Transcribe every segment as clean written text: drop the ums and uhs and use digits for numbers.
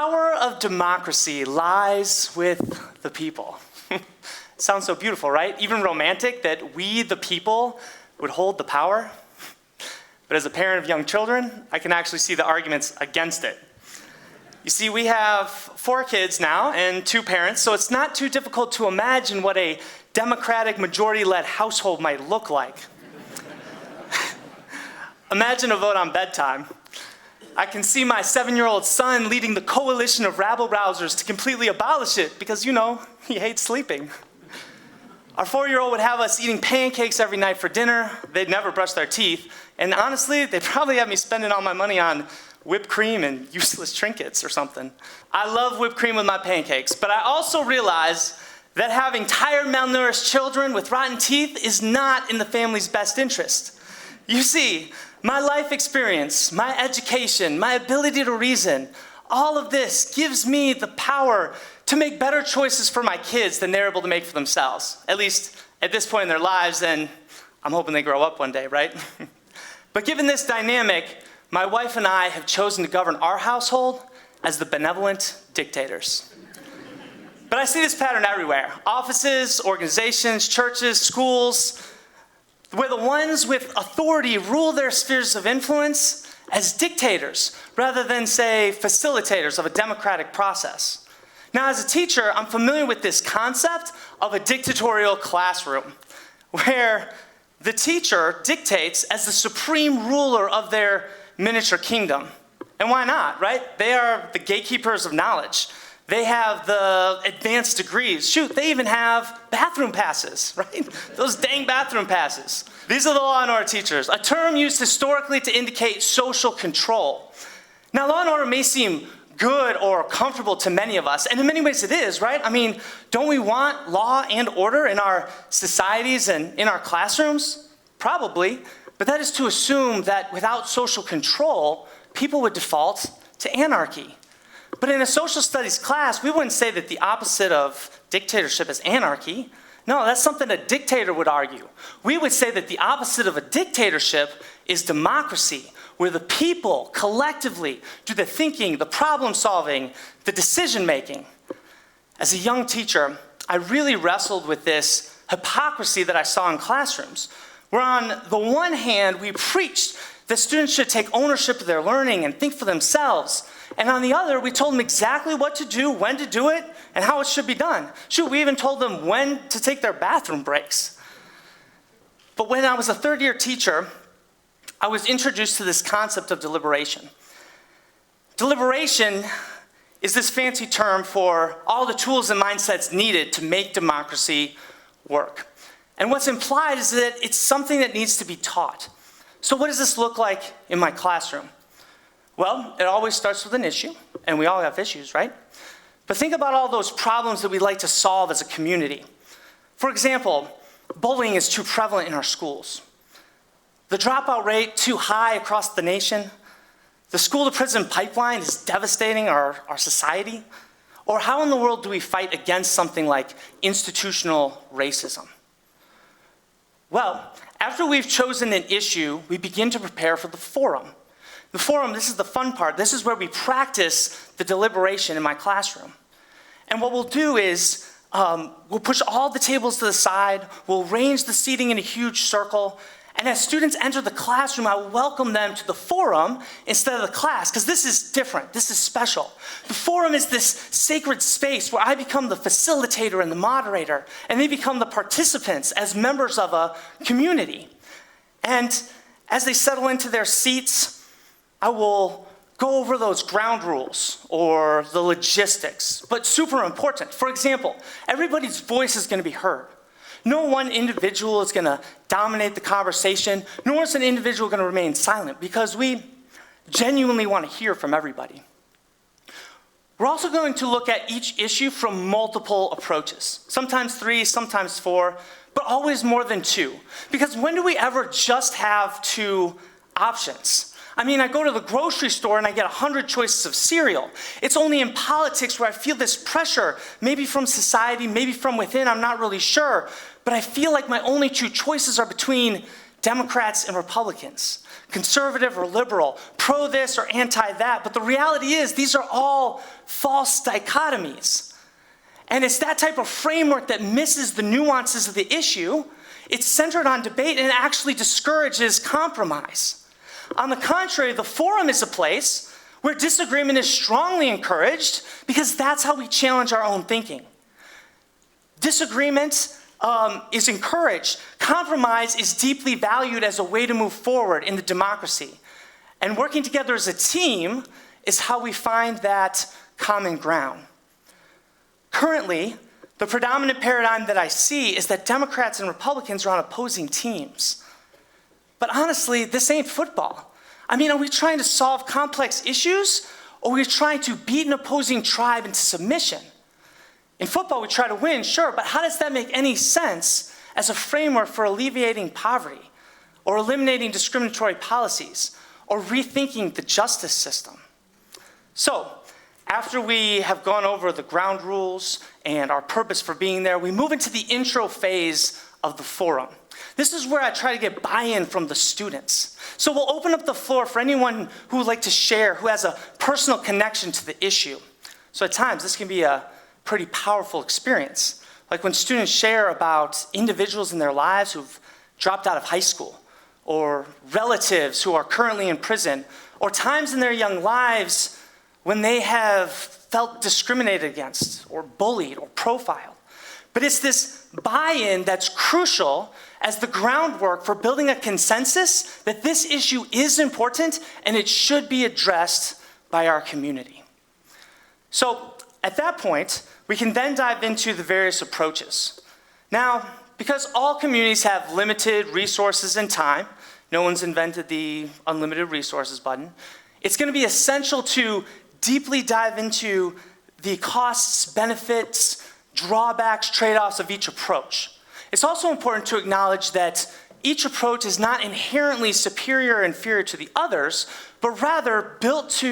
power of democracy lies with the people. Sounds so beautiful, right? Even romantic that we, the people, would hold the power. But as a parent of young children, I can actually see the arguments against it. You see, we have 4 kids now and 2 parents, so it's not too difficult to imagine what a democratic majority-led household might look like. Imagine a vote on bedtime. I can see my 7-year-old son leading the coalition of rabble-rousers to completely abolish it because, you know, he hates sleeping. Our 4-year-old would have us eating pancakes every night for dinner. They'd never brush their teeth. And honestly, they'd probably have me spending all my money on whipped cream and useless trinkets or something. I love whipped cream with my pancakes, but I also realize that having tired, malnourished children with rotten teeth is not in the family's best interest. You see, my life experience, my education, my ability to reason, all of this gives me the power to make better choices for my kids than they're able to make for themselves. At least at this point in their lives, and I'm hoping they grow up one day, right? But given this dynamic, my wife and I have chosen to govern our household as the benevolent dictators. But I see this pattern everywhere. Offices, organizations, churches, schools, where the ones with authority rule their spheres of influence as dictators rather than, say, facilitators of a democratic process. Now, as a teacher, I'm familiar with this concept of a dictatorial classroom, where the teacher dictates as the supreme ruler of their miniature kingdom. And why not, right? They are the gatekeepers of knowledge. They have the advanced degrees. Shoot, they even have bathroom passes, right? Those dang bathroom passes. These are the law and order teachers, a term used historically to indicate social control. Now, law and order may seem good or comfortable to many of us, and in many ways it is, right? I mean, don't we want law and order in our societies and in our classrooms? Probably, but that is to assume that without social control, people would default to anarchy. But in a social studies class, we wouldn't say that the opposite of dictatorship is anarchy. No, that's something a dictator would argue. We would say that the opposite of a dictatorship is democracy, where the people collectively do the thinking, the problem solving, the decision making. As a young teacher, I really wrestled with this hypocrisy that I saw in classrooms, where on the one hand, we preached that students should take ownership of their learning and think for themselves. And on the other, we told them exactly what to do, when to do it, and how it should be done. Shoot, we even told them when to take their bathroom breaks. But when I was a third-year teacher, I was introduced to this concept of deliberation. Deliberation is this fancy term for all the tools and mindsets needed to make democracy work. And what's implied is that it's something that needs to be taught. So what does this look like in my classroom? Well, it always starts with an issue, and we all have issues, right? But think about all those problems that we'd like to solve as a community. For example, bullying is too prevalent in our schools. The dropout rate too high across the nation. The school-to-prison pipeline is devastating our society. Or how in the world do we fight against something like institutional racism? Well, after we've chosen an issue, we begin to prepare for the forum. The forum, this is the fun part. This is where we practice the deliberation in my classroom. And what we'll do is we'll push all the tables to the side. We'll arrange the seating in a huge circle. And as students enter the classroom, I welcome them to the forum instead of the class, because this is different. This is special. The forum is this sacred space where I become the facilitator and the moderator, and they become the participants as members of a community. And as they settle into their seats, I will go over those ground rules or the logistics, but super important. For example, everybody's voice is going to be heard. No one individual is going to dominate the conversation, nor is an individual going to remain silent, because we genuinely want to hear from everybody. We're also going to look at each issue from multiple approaches, sometimes 3, sometimes 4, but always more than 2. Because when do we ever just have 2 options? I mean, I go to the grocery store and I get 100 choices of cereal. It's only in politics where I feel this pressure, maybe from society, maybe from within, I'm not really sure. But I feel like my only 2 choices are between Democrats and Republicans, conservative or liberal, pro this or anti that. But the reality is these are all false dichotomies. And it's that type of framework that misses the nuances of the issue. It's centered on debate and actually discourages compromise. On the contrary, the forum is a place where disagreement is strongly encouraged because that's how we challenge our own thinking. Disagreement is encouraged. Compromise is deeply valued as a way to move forward in the democracy. And working together as a team is how we find that common ground. Currently, the predominant paradigm that I see is that Democrats and Republicans are on opposing teams. But honestly, this ain't football. I mean, are we trying to solve complex issues, or are we trying to beat an opposing tribe into submission? In football, we try to win, sure, but how does that make any sense as a framework for alleviating poverty, or eliminating discriminatory policies, or rethinking the justice system? So, after we have gone over the ground rules and our purpose for being there, we move into the intro phase of the forum. This is where I try to get buy-in from the students. So we'll open up the floor for anyone who would like to share, who has a personal connection to the issue. So at times, this can be a pretty powerful experience. Like when students share about individuals in their lives who've dropped out of high school, or relatives who are currently in prison, or times in their young lives when they have felt discriminated against, or bullied, or profiled. But it's this buy-in that's crucial as the groundwork for building a consensus that this issue is important and it should be addressed by our community. So at that point, we can then dive into the various approaches. Now, because all communities have limited resources and time, no one's invented the unlimited resources button, it's going to be essential to deeply dive into the costs, benefits, drawbacks, trade-offs of each approach. It's also important to acknowledge that each approach is not inherently superior or inferior to the others, but rather built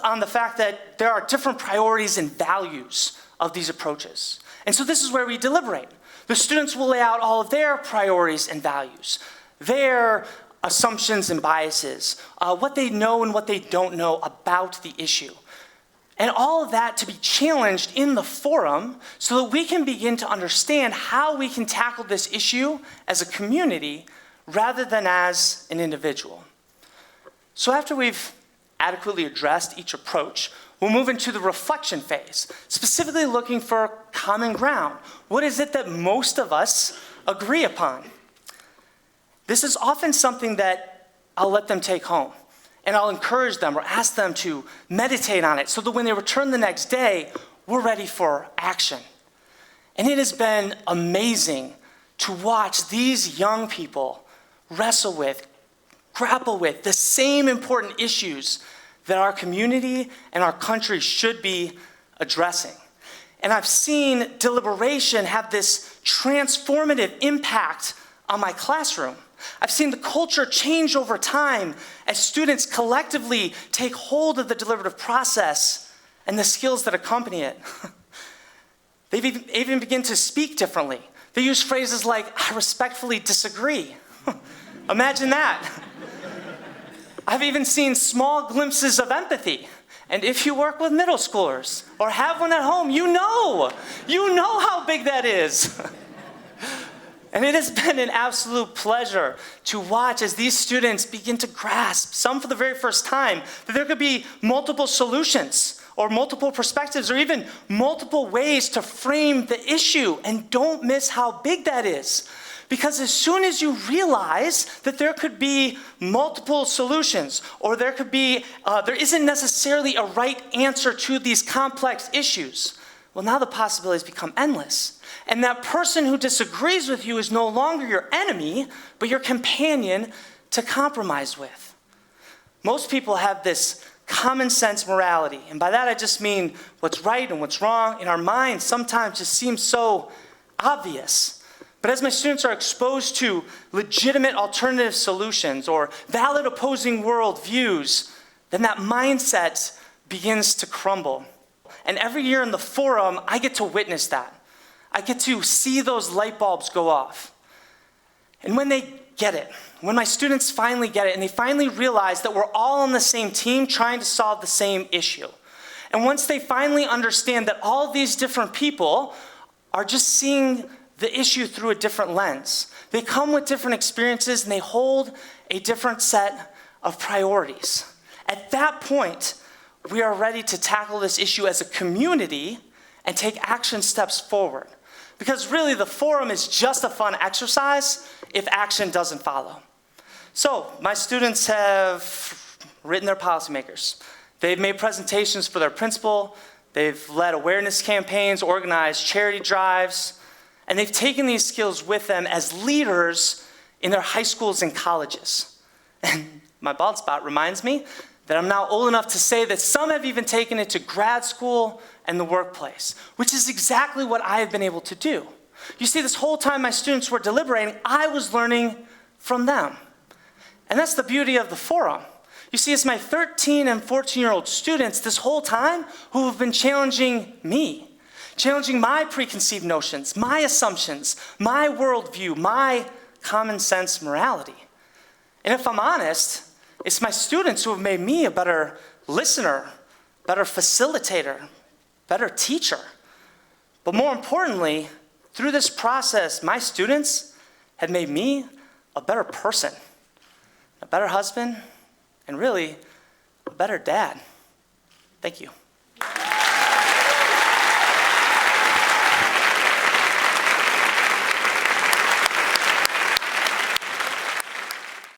on the fact that there are different priorities and values of these approaches. And so this is where we deliberate. The students will lay out all of their priorities and values, their assumptions and biases, what they know and what they don't know about the issue. And all of that to be challenged in the forum so that we can begin to understand how we can tackle this issue as a community rather than as an individual. So after we've adequately addressed each approach, we'll move into the reflection phase, specifically looking for common ground. What is it that most of us agree upon? This is often something that I'll let them take home, and I'll encourage them or ask them to meditate on it so that when they return the next day, we're ready for action. And it has been amazing to watch these young people wrestle with, grapple with the same important issues that our community and our country should be addressing. And I've seen deliberation have this transformative impact on my classroom. I've seen the culture change over time as students collectively take hold of the deliberative process and the skills that accompany it. They've even begin to speak differently. They use phrases like, "I respectfully disagree." Imagine that. I've even seen small glimpses of empathy. And if you work with middle schoolers or have one at home, you know how big that is. And it has been an absolute pleasure to watch as these students begin to grasp, some for the very first time, that there could be multiple solutions or multiple perspectives or even multiple ways to frame the issue. And don't miss how big that is. Because as soon as you realize that there could be multiple solutions, or there isn't necessarily a right answer to these complex issues, well, now the possibilities become endless. And that person who disagrees with you is no longer your enemy, but your companion to compromise with. Most people have this common sense morality, and by that I just mean what's right and what's wrong in our minds sometimes just seems so obvious. But as my students are exposed to legitimate alternative solutions or valid opposing worldviews, then that mindset begins to crumble. And every year in the forum, I get to witness that. I get to see those light bulbs go off. And when they get it, when my students finally get it, and they finally realize that we're all on the same team trying to solve the same issue, and once they finally understand that all these different people are just seeing the issue through a different lens, they come with different experiences and they hold a different set of priorities. At that point, we are ready to tackle this issue as a community and take action steps forward. Because really, the forum is just a fun exercise if action doesn't follow. So, my students have written their policymakers. They've made presentations for their principal. They've led awareness campaigns, organized charity drives, and they've taken these skills with them as leaders in their high schools and colleges. And my bald spot reminds me that I'm now old enough to say that some have even taken it to grad school and the workplace, which is exactly what I have been able to do. You see, this whole time my students were deliberating, I was learning from them. And that's the beauty of the forum. You see, it's my 13 and 14-year-old students this whole time who have been challenging me, challenging my preconceived notions, my assumptions, my worldview, my common sense morality. And if I'm honest, it's my students who have made me a better listener, better facilitator, better teacher. But more importantly, through this process, my students have made me a better person, a better husband, and really, a better dad. Thank you.